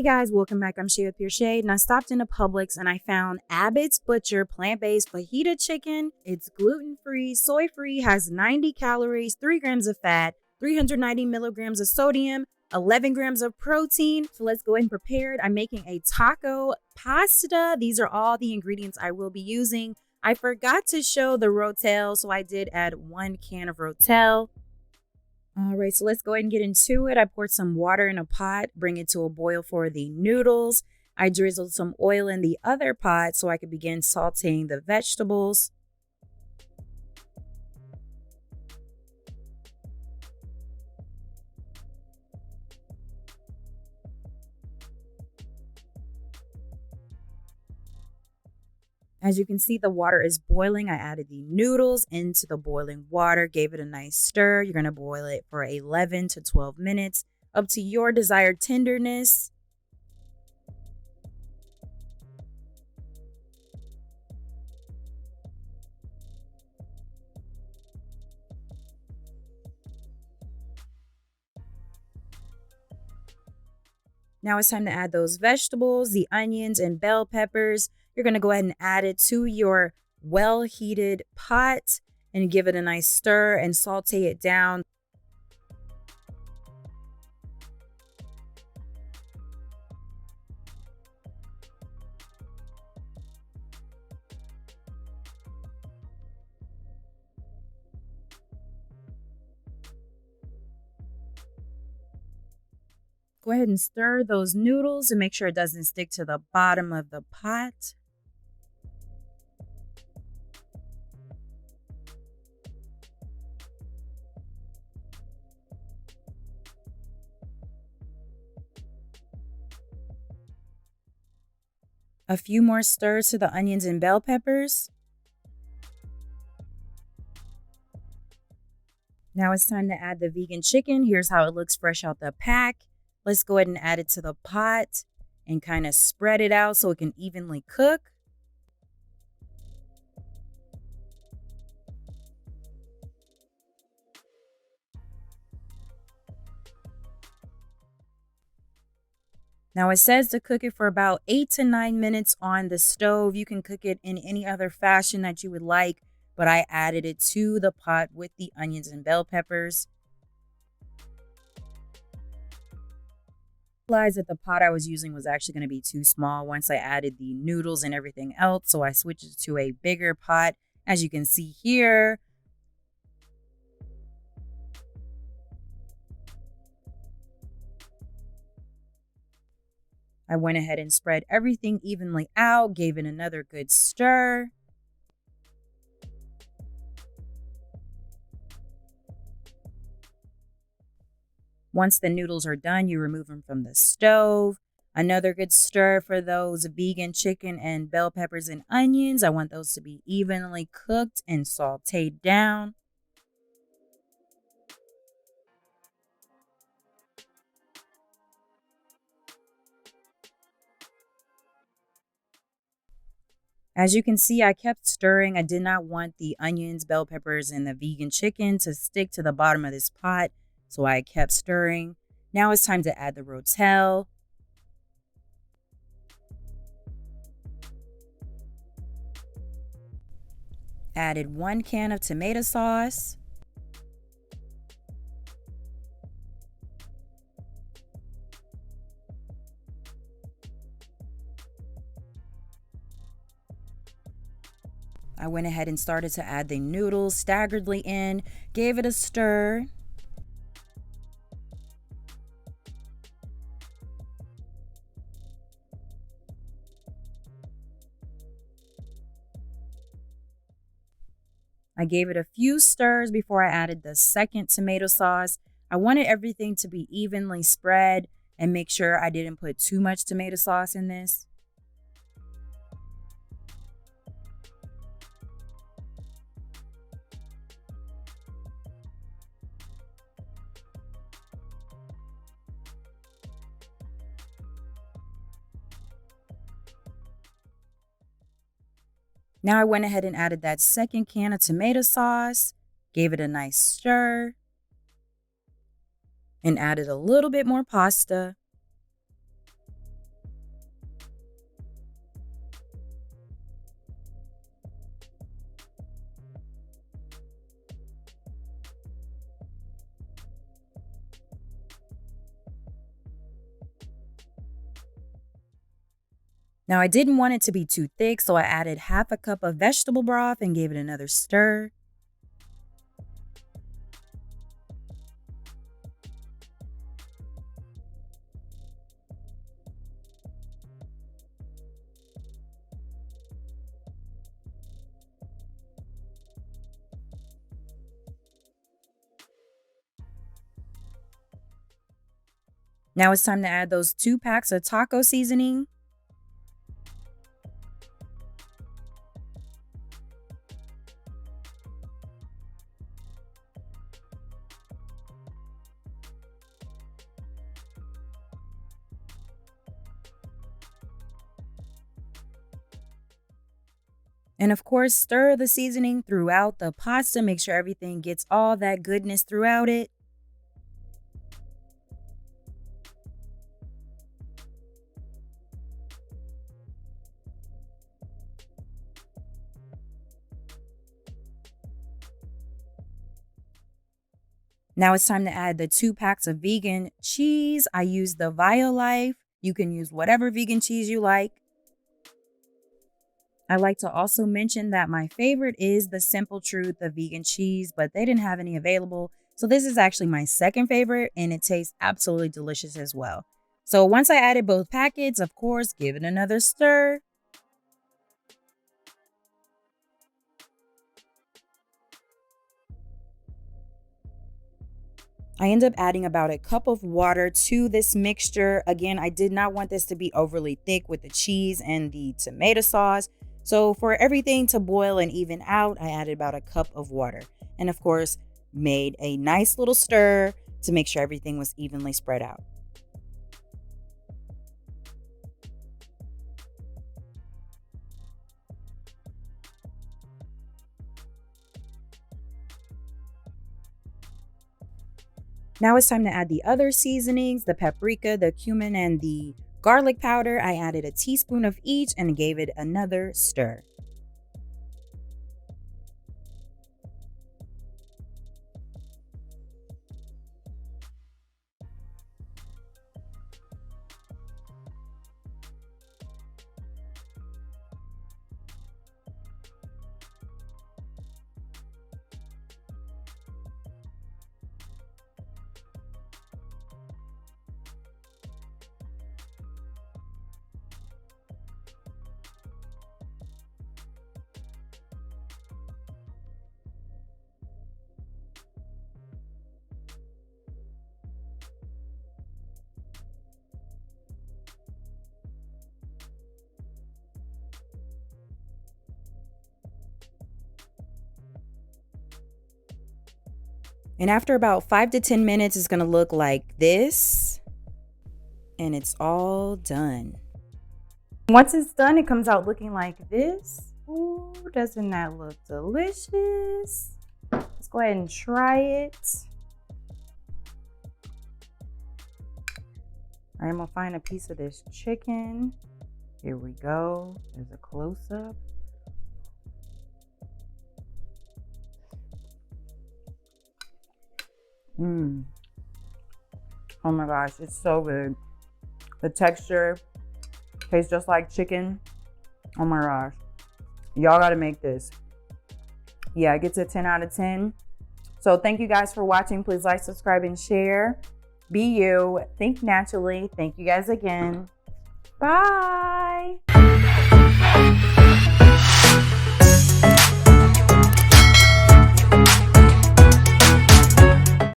guys, welcome back. I'm Shadee with your Shade, and I stopped into Publix and I found Abbot's Butcher plant-based fajita chicken. It's gluten-free, soy-free, has 90 calories, 3 grams of fat, 390 milligrams of sodium, 11 grams of protein. So let's go ahead and prepare it. I'm making a taco pasta. These are all the ingredients I will be using. I forgot to show the rotel, so I did add 1 can of rotel. All right, so let's go ahead and get into it. I poured some water in a pot, bring it to a boil for the noodles. I drizzled some oil in the other pot so I could begin sauteing the vegetables. As you can see, the water is boiling. I added the noodles into the boiling water, gave it a nice stir. You're going to boil it for 11 to 12 minutes, up to your desired tenderness. Now it's time to add those vegetables, the onions and bell peppers. You're going to go ahead and add it to your well-heated pot and give it a nice stir and saute it down. Go ahead and stir those noodles and make sure it doesn't stick to the bottom of the pot. A few more stirs to the onions and bell peppers. Now it's time to add the vegan chicken. Here's how it looks fresh out the pack. Let's go ahead and add it to the pot and kind of spread it out so it can evenly cook. Now it says to cook it for about 8 to 9 minutes on the stove. You can cook it in any other fashion that you would like, but I added it to the pot with the onions and bell peppers. I realized that the pot I was using was actually going to be too small once I added the noodles and everything else, so I switched it to a bigger pot, as you can see here. I went ahead and spread everything evenly out, gave it another good stir. Once the noodles are done, you remove them from the stove. Another good stir for those vegan chicken and bell peppers and onions. I want those to be evenly cooked and sauteed down. As you can see, I kept stirring. I did not want the onions, bell peppers, and the vegan chicken to stick to the bottom of this pot, so I kept stirring. Now it's time to add the rotel. Added 1 can of tomato sauce. I went ahead and started to add the noodles staggeredly in, gave it a stir. I gave it a few stirs before I added the second tomato sauce. I wanted everything to be evenly spread and make sure I didn't put too much tomato sauce in this. Now I went ahead and added that second can of tomato sauce, gave it a nice stir, and added a little bit more pasta. Now I didn't want it to be too thick, so I added half a cup of vegetable broth and gave it another stir. Now it's time to add those 2 packs of taco seasoning. And of course, stir the seasoning throughout the pasta. Make sure everything gets all that goodness throughout it. Now it's time to add the 2 packs of vegan cheese. I use the Violife. You can use whatever vegan cheese you like. I like to also mention that my favorite is the Simple Truth, the vegan cheese, but they didn't have any available. So this is actually my second favorite, and it tastes absolutely delicious as well. So once I added both packets, of course, give it another stir. I end up adding about a cup of water to this mixture. Again, I did not want this to be overly thick with the cheese and the tomato sauce. So for everything to boil and even out, I added about a cup of water. And of course, made a nice little stir to make sure everything was evenly spread out. Now it's time to add the other seasonings, the paprika, the cumin, and the garlic powder. I added a teaspoon of each and gave it another stir. And after about 5 to 10 minutes, it's going to look like this. And it's all done. Once it's done, it comes out looking like this. Ooh, doesn't that look delicious? Let's go ahead and try it. All right, I'm going to find a piece of this chicken. Here we go. There's a close-up. Oh my gosh, it's so good. The texture tastes just like chicken. Oh my gosh. Y'all gotta make this. Yeah, it gets a 10 out of 10. So thank you guys for watching. Please like, subscribe, and share. Be you. Think naturally. Thank you guys again. Bye.